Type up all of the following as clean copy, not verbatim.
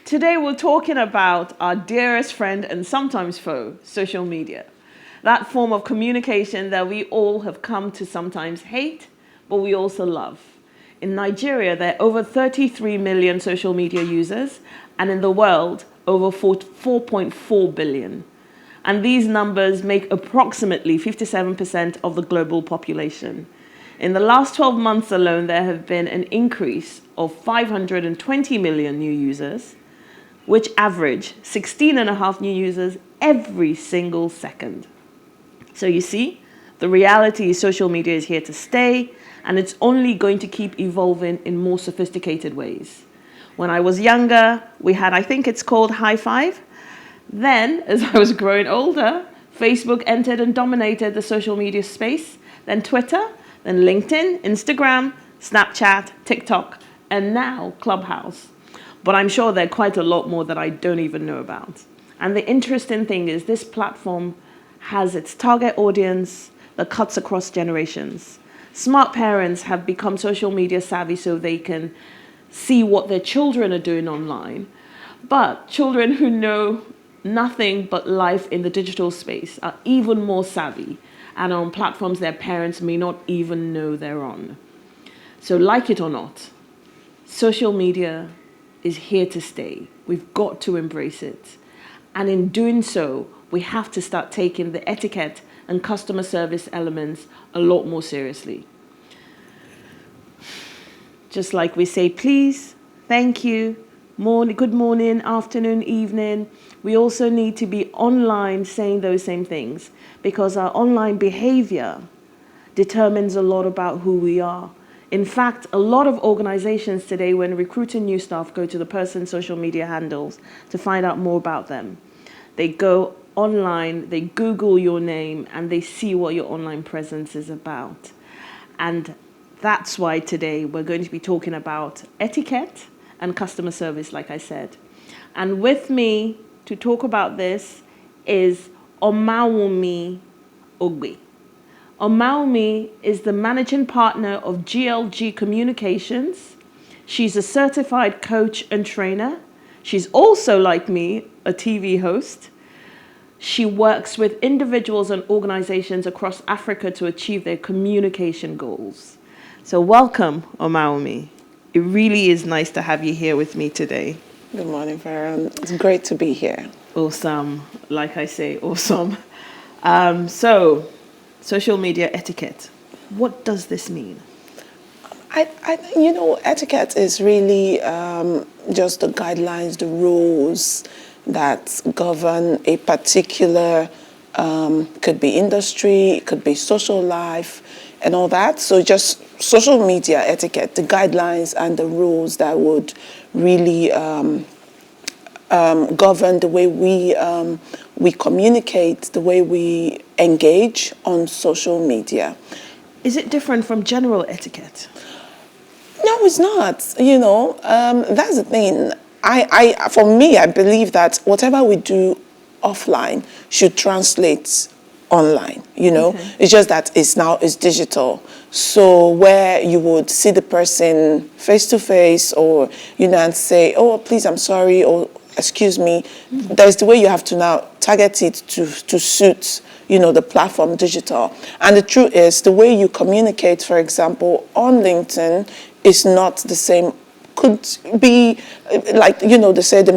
Today we're talking about our dearest friend and sometimes foe, social media. That form of communication that we all have come to sometimes hate, but we also love. In Nigeria, there are over 33 million social media users, and in the world, over 4.4 billion. And these numbers make approximately 57% of the global population. In the last 12 months alone, there have been an increase of 520 million new users, which average 16.5 new users every single second. So you see, the reality is social media is here to stay, and it's only going to keep evolving in more sophisticated ways. When I was younger, we had, I think it's called High Five. Then, as I was growing older, Facebook entered and dominated the social media space, then Twitter, then LinkedIn, Instagram, Snapchat, TikTok, and now Clubhouse. But I'm sure there are quite a lot more that I don't even know about. And the interesting thing is this platform has its target audience that cuts across generations. Smart parents have become social media savvy so they can see what their children are doing online. But children who know nothing but life in the digital space are even more savvy and are on platforms their parents may not even know they're on. So like it or not, social media is here to stay. We've got to embrace it. And in doing so, we have to start taking the etiquette and customer service elements a lot more seriously. Just like we say, please, thank you, morning, good morning, afternoon, evening. We also need to be online saying those same things because our online behavior determines a lot about who we are. In fact, a lot of organizations today, when recruiting new staff, go to the person's social media handles to find out more about them. They go online, they Google your name, and they see what your online presence is about. And that's why today we're going to be talking about etiquette and customer service, like I said. And with me to talk about this is Omawumi Ogbe. Omawumi is the managing partner of GLG Communications. She's a certified coach and trainer. She's also, like me, a TV host. She works with individuals and organizations across Africa to achieve their communication goals. So welcome, Omawumi. It really is nice to have you here with me today. Good morning, Feran. It's great to be here. Awesome. Like I say, awesome. So, social media etiquette. What does this mean? Etiquette is really just the guidelines, the rules that govern a particular, could be industry, it could be social life, and all that. So just social media etiquette, the guidelines and the rules that would really govern the way we communicate, the way we engage on social media. Is it different from general etiquette? No, it's not. That's the thing. For me, I believe that whatever we do offline should translate online. Okay. It's just that it's digital. So where you would see the person face to face, or and say, "Oh, please, I'm sorry," or "Excuse me," there's the way you have to now target it to suit the platform digital. And the truth is, the way you communicate, for example, on LinkedIn is not the same. Could be like, they say the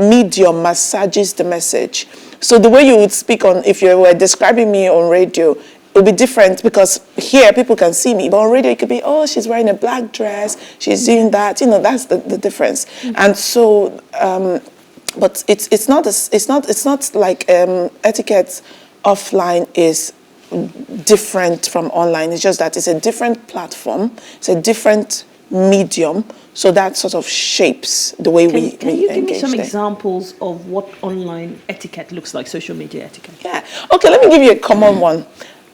medium massages the message. So the way you would speak on, if you were describing me on radio, it would be different because here people can see me. But on radio, it could be, "Oh, she's wearing a black dress, she's doing that." That's the difference. Mm-hmm. And so, but it's not like etiquette offline is different from online. It's just that it's a different platform, it's a different medium, so that sort of shapes the way we engage. Can you give me some examples of what online etiquette looks like, social media etiquette? Yeah. Okay, let me give you a common one.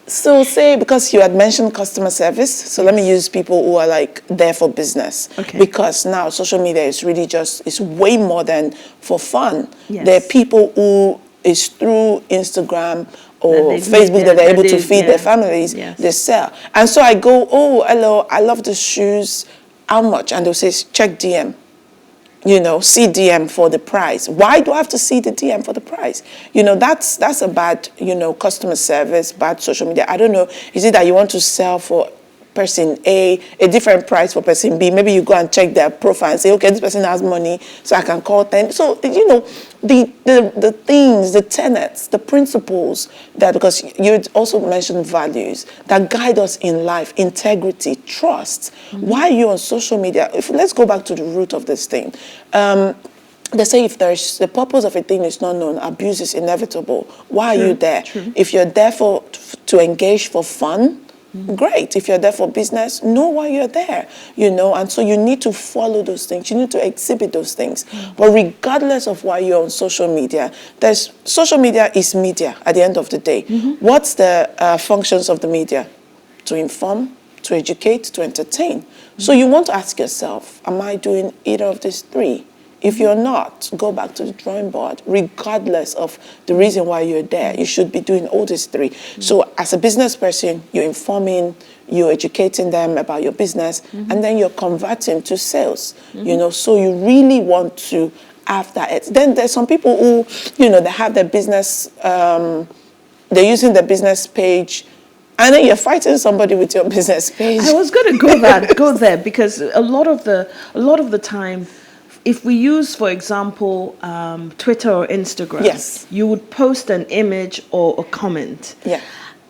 So say, because you had mentioned customer service, so let me use people who are like there for business. Okay. Because now social media is really it's way more than for fun. Yes. There are people who is through Instagram or Facebook that they're able to feed their families, they sell. And so I go, "Oh, hello, I love the shoes. How much?" And they'll say, "Check DM." see DM for the price. Why do I have to see the DM for the price? That's a bad, customer service, bad social media. I don't know. Is it that you want to sell for person A a different price for person B? Maybe you go and check their profile and say, okay, this person has money, so I can call 10. So, the things, the tenets, the principles that, because you also mentioned values that guide us in life, integrity, trust. Why are you on social media? Let's go back to the root of this thing. They say if there's the purpose of a thing is not known, abuse is inevitable. Why are you there? True. If you're there to engage for fun, great. If you're there for business, know why you're there, and so you need to follow those things. You need to exhibit those things. But regardless of why you're on social media, social media is media at the end of the day. What's the functions of the media? To inform, to educate, to entertain. So you want to ask yourself, am I doing either of these three? If you're not, go back to the drawing board. Regardless of the reason why you're there, you should be doing all these three. So as a business person, you're informing, you're educating them about your business, and then you're converting to sales. So you really want to have that. Then there's some people who, they have their business, they're using their business page, and then you're fighting somebody with your business page. I was going to go there, because a lot of the time, if we use, for example, Twitter or Instagram, yes, you would post an image or a comment. Yeah.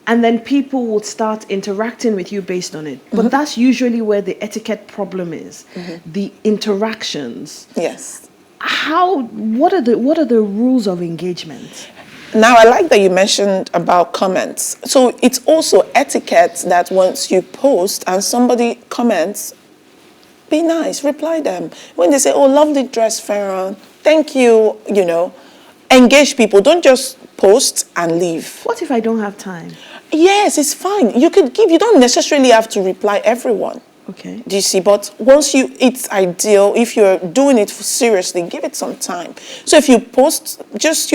And then people would start interacting with you based on it. But that's usually where the etiquette problem is, the interactions. Yes. What are the rules of engagement? Now, I like that you mentioned about comments. So it's also etiquette that once you post and somebody comments, be nice, reply them. When they say, oh, lovely dress, Feran, thank you, engage people. Don't just post and leave. What if I don't have time? Yes, it's fine. You don't necessarily have to reply everyone. Okay. Do you see? But it's ideal. If you're doing it seriously, give it some time. So if you post, just,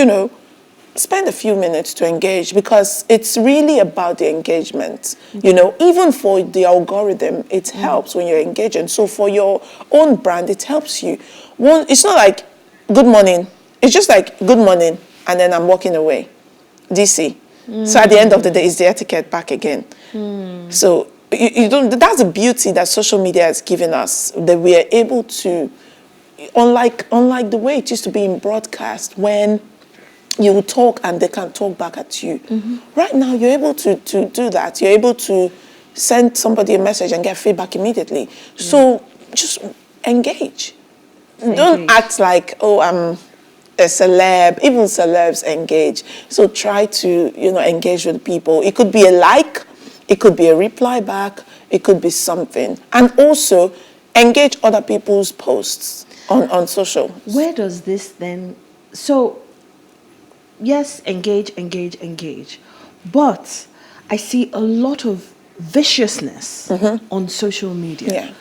spend a few minutes to engage, because it's really about the engagement. Even for the algorithm, it helps when you're engaging. So for your own brand, it helps you. It's not like, good morning. It's just like, good morning, and then I'm walking away. DC. So at the end of the day, it's the etiquette back again. So you don't. That's the beauty that social media has given us, that we are able to, unlike the way it used to be in broadcast, when you will talk and they can talk back at you. Right now, you're able to do that. You're able to send somebody a message and get feedback immediately. So just engage. Don't act like, oh, I'm a celeb. Even celebs engage. So try to, engage with people. It could be a like, it could be a reply back, it could be something. And also engage other people's posts on social. Where does this then... So... Yes, engage. But I see a lot of viciousness on social media. Yeah.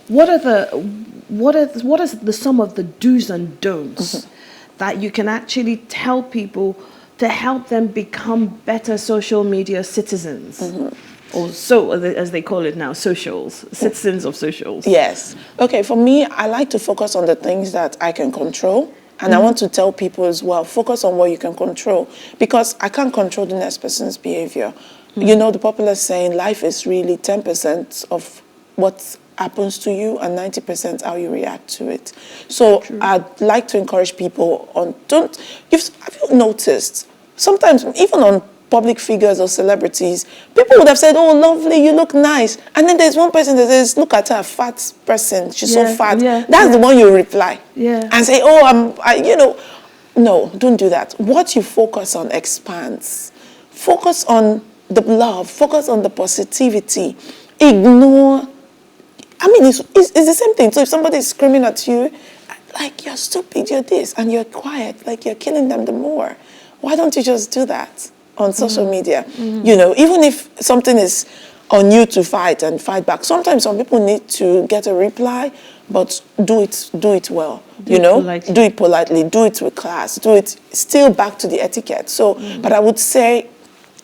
What is the sum of the do's and don'ts that you can actually tell people to help them become better social media citizens? Or so, as they call it now, socials, citizens of socials. Yes. Okay, for me, I like to focus on the things that I can control. And I want to tell people as well, focus on what you can control, because I can't control the next person's behavior. The popular saying, life is really 10% of what happens to you and 90% how you react to it. So I'd like to encourage people have you noticed, sometimes even on public figures or celebrities, people would have said, oh, lovely, you look nice. And then there's one person that says, look at her, a fat person. She's so fat. That's the one you reply. And say, oh, no, don't do that. What you focus on expands. Focus on the love. Focus on the positivity. Ignore. It's the same thing. So if somebody is screaming at you, like, you're stupid, you're this, and you're quiet, like you're killing them the more. Why don't you just do that on social media? Even if something is on you to fight back. Sometimes some people need to get a reply, but do it well. Do it politely, do it with class, do it still back to the etiquette. So, but I would say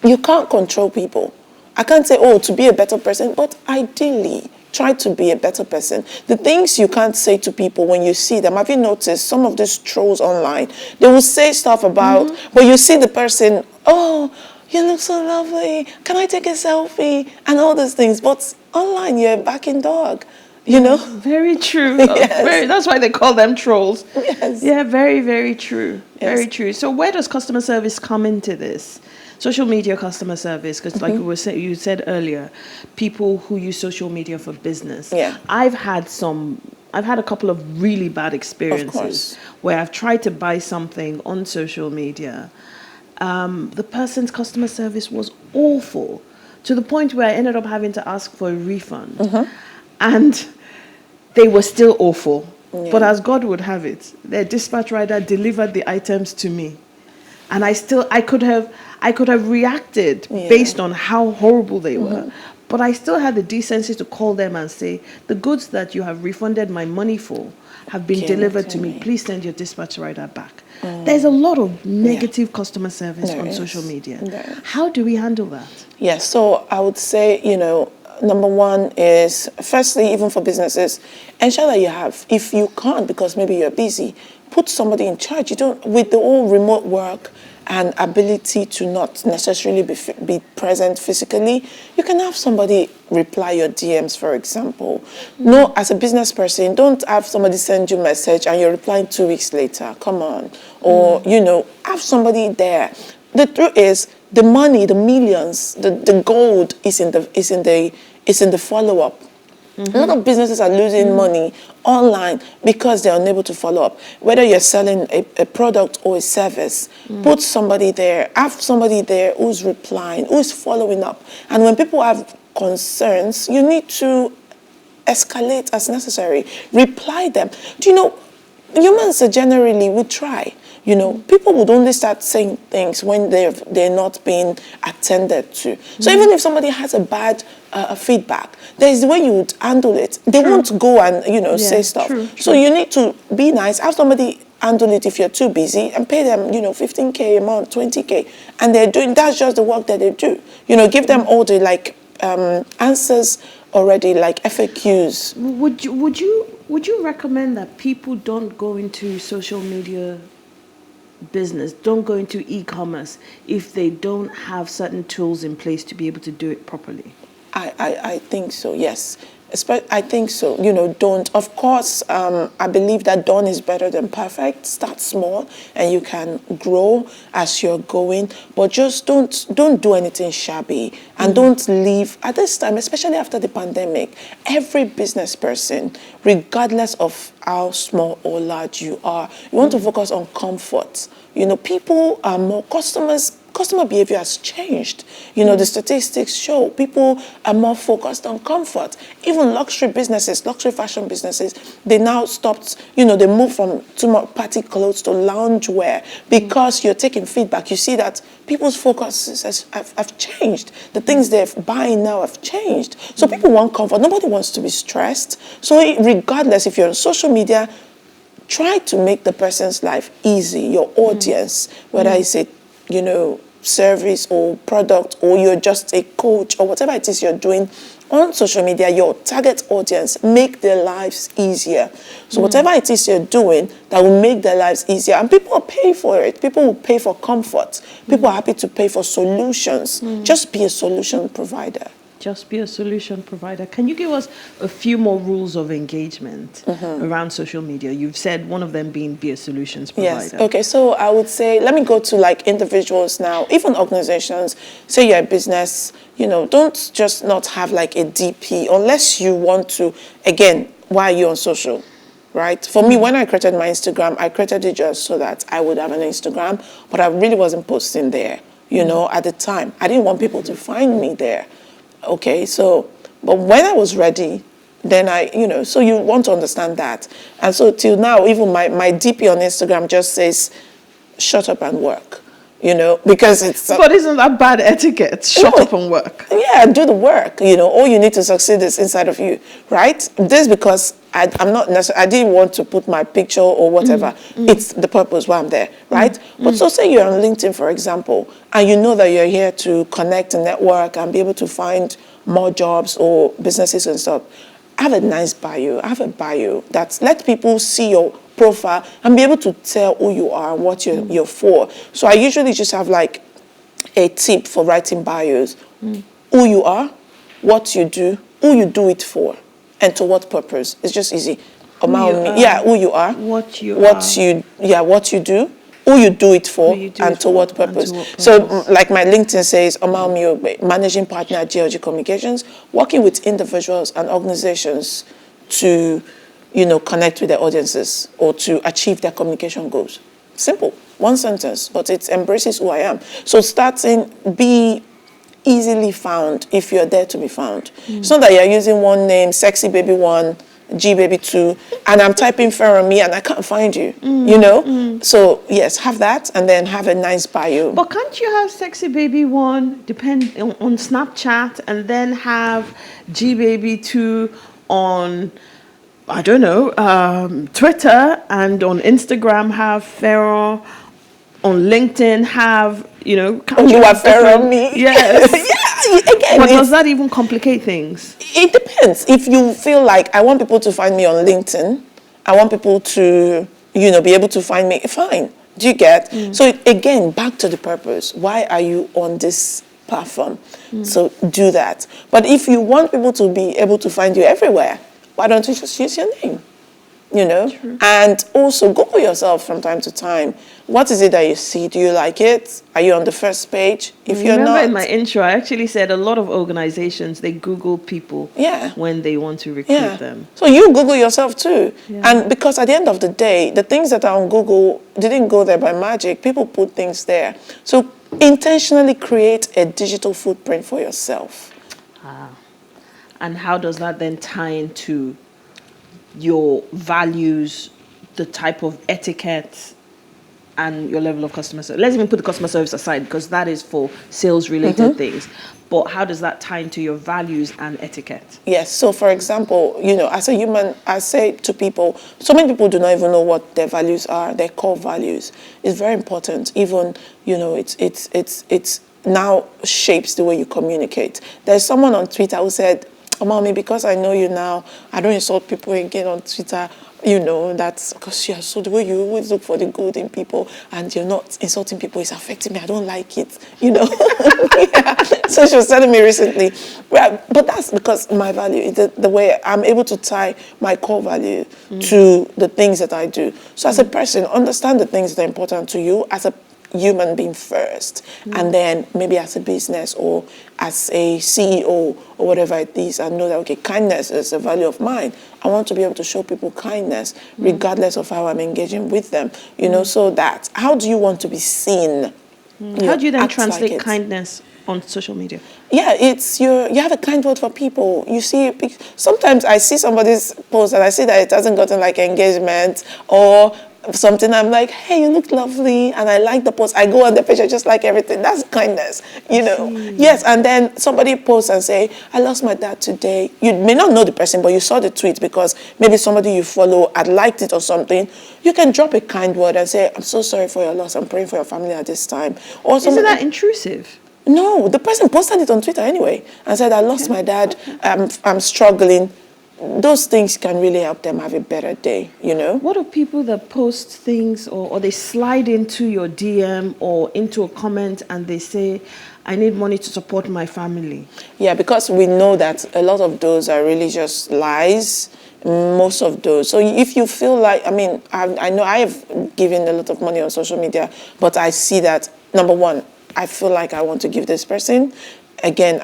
you can't control people. I can't say, oh, to be a better person, but ideally Try to be a better person. The things you can't say to people when you see them. Have you noticed some of these trolls online? They will say stuff about, but you see the person, oh, you look so lovely. Can I take a selfie? And all those things. But online, you're a backing dog. You know? Very true. Yes. That's why they call them trolls. Yes. Yeah, very, very true. Yes. Very true. So where does customer service come into this? Social media customer service, because like you said earlier, people who use social media for business. Yeah. I've had a couple of really bad experiences where I've tried to buy something on social media. The person's customer service was awful, to the point where I ended up having to ask for a refund. And they were still awful. Yeah. But as God would have it, their dispatch rider delivered the items to me. And I could have reacted based on how horrible they were. But I still had the decency to call them and say, the goods that you have refunded my money for have been delivered to me. Please send your dispatch rider back. There's a lot of negative customer service on social media. How do we handle that? Yes, so I would say, number one is, firstly, even for businesses, ensure that you have, if you can't because maybe you're busy, put somebody in charge. With the whole remote work and ability to not necessarily be present physically, you can have somebody reply your DMs, for example. No, as a business person, don't have somebody send you a message and you're replying 2 weeks later. Come on. Or, have somebody there. The truth is, the money, the millions, the gold is in the follow-up. A lot of businesses are losing money online because they're unable to follow up. Whether you're selling a product or a service, put somebody there, have somebody there who's replying, who's following up. And when people have concerns, you need to escalate as necessary. Reply them. Do you know, humans are generally, we try. People would only start saying things when they're not being attended to. So even if somebody has a bad feedback, there's the way you would handle it. They won't go and say stuff. True. So you need to be nice. Have somebody handle it if you're too busy, and pay them 15K a month, 20K, and that's just the work that they do. Give them all the answers already, like FAQs. Would you recommend that people don't go into social media business, don't go into e-commerce if they don't have certain tools in place to be able to do it properly? I think so, yes. I think so. Don't. Of course, I believe that done is better than perfect. Start small, and you can grow as you're going. But just don't do anything shabby, and don't leave at this time, especially after the pandemic. Every business person, regardless of how small or large you are, you want to focus on comfort. People are more Customer behavior has changed. The statistics show people are more focused on comfort. Even luxury businesses, luxury fashion businesses, they now stopped, they moved from too much party clothes to loungewear because you're taking feedback. You see that people's focuses have changed. The things they're buying now have changed. So people want comfort. Nobody wants to be stressed. So regardless, if you're on social media, try to make the person's life easy, your audience, whether it's a service or product, or you're just a coach, or whatever it is you're doing on social media, your target audience, make their lives easier. So whatever it is you're doing that will make their lives easier, and people will pay for it. People will pay for comfort. People are happy to pay for solutions. Just be a solution provider. Just be a solution provider. Can you give us a few more rules of engagement around social media? You've said one of them being be a solutions provider. Yes. Okay, so I would say, let me go to individuals now, even organizations. Say you're a business, don't just not have a DP unless you want to. Again, why are you on social? Right? For me, when I created my Instagram, I created it just so that I would have an Instagram, but I really wasn't posting there, at the time. I didn't want people to find me there. Okay, but when I was ready, then so you want to understand that. And so till now, even my DP on Instagram just says, shut up and work, because it's... But isn't that bad etiquette? Shut up and work. Yeah, do the work, all you need to succeed is inside of you, right? This because I'm not necessarily, I didn't want to put my picture or whatever. It's the purpose why I'm there, right? But so say you're on LinkedIn, for example, and you know that you're here to connect and network and be able to find more jobs or businesses and stuff. have a nice bio. Have a bio that let people see your profile and be able to tell who you are and what you're for. So I usually just have like a tip for writing bios. Who you are, what you do, who you do it for, and to what purpose. It's just easy. Who you are. What you do, who you do it for, and to what purpose. So, like my LinkedIn says, managing partner at GLG Communications, working with individuals and organizations to, connect with their audiences or to achieve their communication goals. Simple, one sentence, but it embraces who I am. So starting, be easily found if you're there to be found. It's not that you're using one name, Sexy Baby 1, G Baby 2, and I'm typing Feran me and I can't find you, So yes, have that and then have a nice bio. But can't you have Sexy Baby 1 on Snapchat and then have G Baby 2 on, I don't know, Twitter, and on Instagram have Feran, on LinkedIn have, you are Feran me. Yes. Yeah, again. But does that even complicate things? It depends. If you feel like I want people to find me on LinkedIn, I want people to, be able to find me, fine. Do you get? So again, back to the purpose. Why are you on this platform? So do that. But if you want people to be able to find you everywhere, why don't you just use your name? True. And also Google yourself from time to time. What is it that you see? Do you like it? Are you on the first page? If you're not, in my intro, I actually said a lot of organizations, they Google people when they want to recruit them. So you Google yourself too. Yeah. And because at the end of the day, the things that are on Google didn't go there by magic. People put things there. So intentionally create a digital footprint for yourself. And how does that then tie into your values, the type of etiquette, and your level of customer service? Let's even put the customer service aside because that is for sales-related things. But how does that tie into your values and etiquette? Yes. So, for example, as a human, I say to people, so many people do not even know what their values are, their core values. It's very important. Even, it's now shapes the way you communicate. There's someone on Twitter who said, "Oh, mommy, because I know you now, I don't insult people again on Twitter. That's because so the way you always look for the good in people and you're not insulting people is affecting me. I don't like it, Yeah. So she was telling me recently, but that's because my value, the way I'm able to tie my core value to the things that I do. So as a person, understand the things that are important to you as a human being first, and then maybe as a business or as a CEO or whatever it is, I know that, okay, kindness is a value of mine. I want to be able to show people kindness regardless of how I'm engaging with them, so that, how do you want to be seen? How do you then translate kindness on social media? Yeah, it's you have a kind word for people. You see, sometimes I see somebody's post and I see that it hasn't gotten like engagement or something, I'm like, hey, you look lovely, and I like the post. I go on the page, I just like everything. That's kindness, Yes, and then somebody posts and say, I lost my dad today. You may not know the person, but you saw the tweet because maybe somebody you follow had liked it or something. You can drop a kind word and say, I'm so sorry for your loss. I'm praying for your family at this time. Or isn't that intrusive? No, the person posted it on Twitter anyway and said, I lost my dad. I'm struggling. Those things can really help them have a better day, What are people that post things or they slide into your DM or into a comment and they say, I need money to support my family? Yeah, because we know that a lot of those are really just lies, most of those. So if you feel like, I know I have given a lot of money on social media, but I see that, number one, I feel like I want to give this person. Again,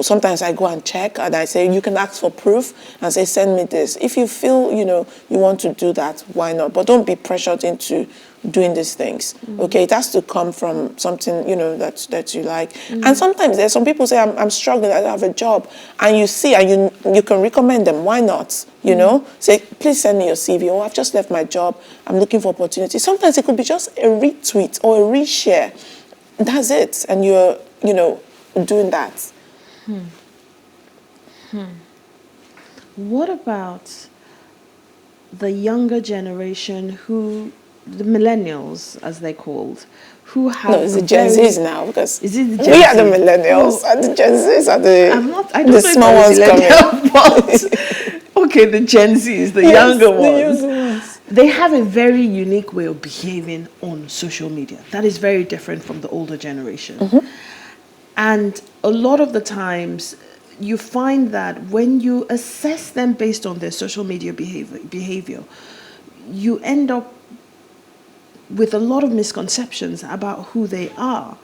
sometimes I go and check and I say, you can ask for proof and say, send me this. If you feel, you want to do that, why not? But don't be pressured into doing these things. Okay, it has to come from something, that you like. And sometimes there's some people say, I'm struggling, I don't have a job. And you see, and you can recommend them. Why not? Say, please send me your CV. Oh, I've just left my job. I'm looking for opportunities. Sometimes it could be just a retweet or a reshare. That's it. And you're, doing that. What about the younger generation the millennials, as they're called, who have... No, it's the Gen Zs now, because is it the Gen we are the millennials, and the Gen Zs are the small ones coming. But, Okay, the Gen Zs, the younger ones. They have a very unique way of behaving on social media that is very different from the older generation. And a lot of the times, you find that when you assess them based on their social media behavior, you end up with a lot of misconceptions about who they are.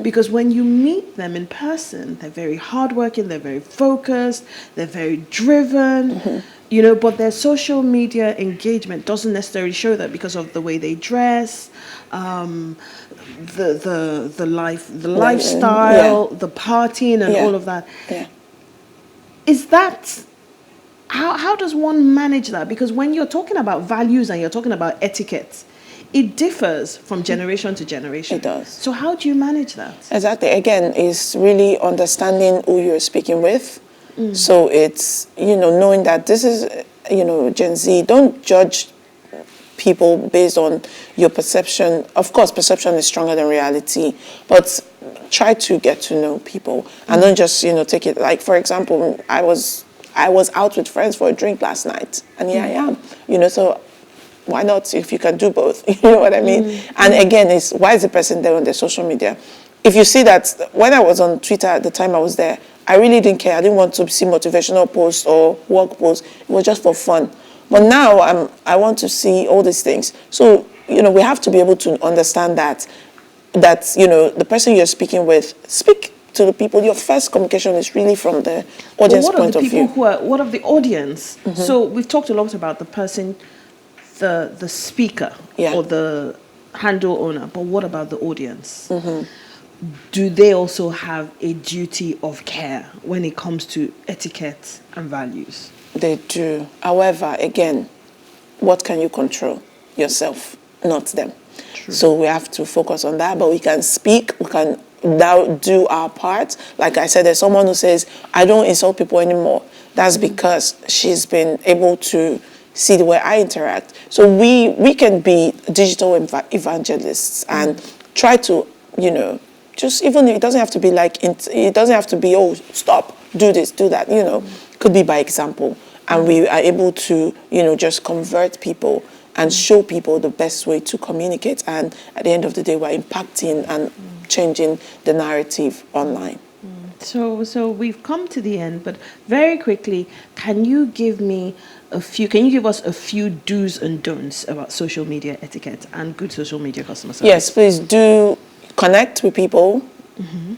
Because when you meet them in person, they're very hardworking, they're very focused, they're very driven, you know, but their social media engagement doesn't necessarily show that because of the way they dress, the lifestyle, the partying and all of that. Is that, how does one manage that? Because when you're talking about values and you're talking about etiquette, it differs from generation to generation. It does. So how do you manage that? Exactly. Again, it's really understanding who you're speaking with. So it's, you know, knowing that this is, you know, Gen Z. Don't judge people based on your perception. Of course, perception is stronger than reality, but try to get to know people and don't just, you know, take it. Like, for example, I was out with friends for a drink last night, and here I am, you know, so why not if you can do both? You know what I mean? And again, it's why is the person there on their social media? If you see that, when I was on Twitter at the time I was there, I really didn't care. I didn't want to see motivational posts or work posts. It was just for fun. But now I want to see all these things. So, you know, we have to be able to understand that, you know, the person you're speaking with, speak to the people. Your first communication is really from the audience point of view. What of the audience? So we've talked a lot about the person, the speaker or the handle owner, but what about the audience? Do they also have a duty of care when it comes to etiquette and values? They do. However, again, what can you control? Yourself, not them. True. So we have to focus on that, but we can speak, we can now do our part. Like I said, there's someone who says, I don't insult people anymore. That's because she's been able to see the way I interact. So we can be digital evangelists and try to, you know, just even it doesn't have to be like, it doesn't have to be, oh, stop, do this, do that, you know. Could be by example. And we are able to, you know, just convert people and show people the best way to communicate. And at the end of the day, we're impacting and changing the narrative online. So we've come to the end, but very quickly, can you give us a few do's and don'ts about social media etiquette and good social media customer service? Yes, please do connect with people,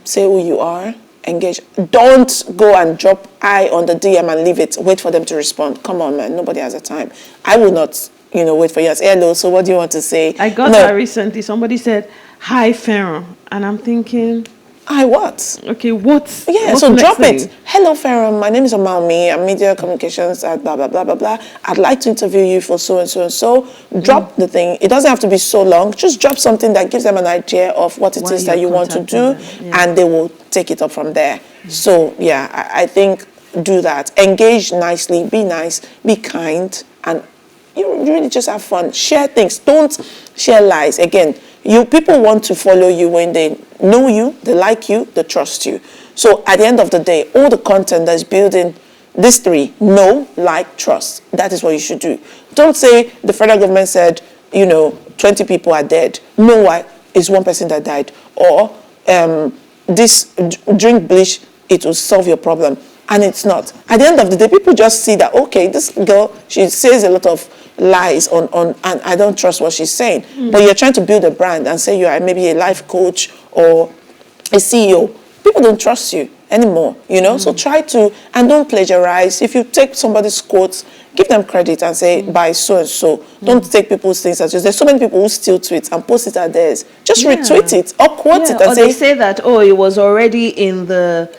say who you are, engage. Don't go and drop I on the DM and leave it, wait for them to respond. Come on, man, nobody has the time. I will not, you know, wait for you and say, hello, so what do you want to say? I got that recently. Somebody said, hi, Feran. And I'm thinking, I what? Okay, what's so drop it. Hello, Feran. My name is Amalmi. I'm media communications at blah, blah, blah, blah, blah. I'd like to interview you for so and so and so. Drop the thing. It doesn't have to be so long. Just drop something that gives them an idea of what it is that you want to do, and they will take it up from there. So, yeah, I think do that. Engage nicely. Be nice. Be kind. And you really just have fun. Share things. Don't share lies. Again, people want to follow you when they know you, they like you, they trust you. So at the end of the day, all the content that's building these three, know, like, trust. That is what you should do. Don't say the federal government said, you know, 20 people are dead. No, why? It's one person that died. Or this drink bleach, it will solve your problem. And it's not. At the end of the day, people just see that, okay, this girl, she says a lot of lies on and I don't trust what she's saying. But you're trying to build a brand and say you are maybe a life coach or a CEO. People don't trust you anymore, you know? So try to, and don't plagiarize. If you take somebody's quotes, give them credit and say, by so and so. Don't take people's things as just. There's so many people who steal tweets and post it as theirs. Just retweet it or quote it and or say. They say that, oh, it was already in the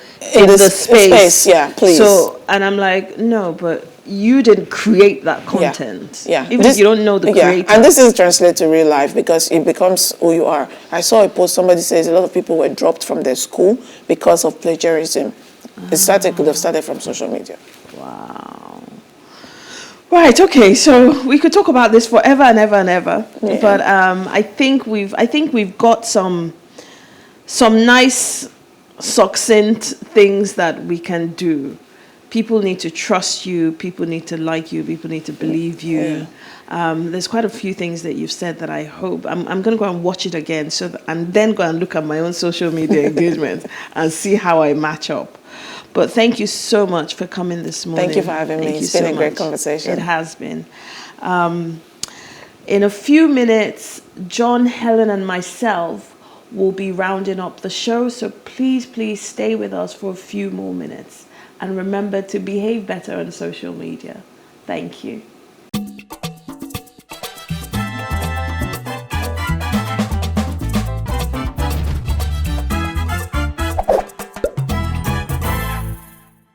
space. Yeah, please. So, and I'm like, no, but you didn't create that content. Even if you don't know the creator. And this is translated to real life because it becomes who you are. I saw a post, somebody says a lot of people were dropped from their school because of plagiarism. It could have started from social media. Wow. Right, okay, so we could talk about this forever and ever and ever. Yeah. But I think we've got some nice, succinct things that we can do people need to trust you, people need to like you, people need to believe you. There's quite a few things that you've said that I hope I'm going to go and watch it again, and then go and look at my own social media engagement and see how I match up. But thank you so much for coming this morning. Thank you for having me. It's been a great conversation. It has been. In a few minutes, John, Helen, and myself will be rounding up the show. So please stay with us for a few more minutes. And remember to behave better on social media. Thank you.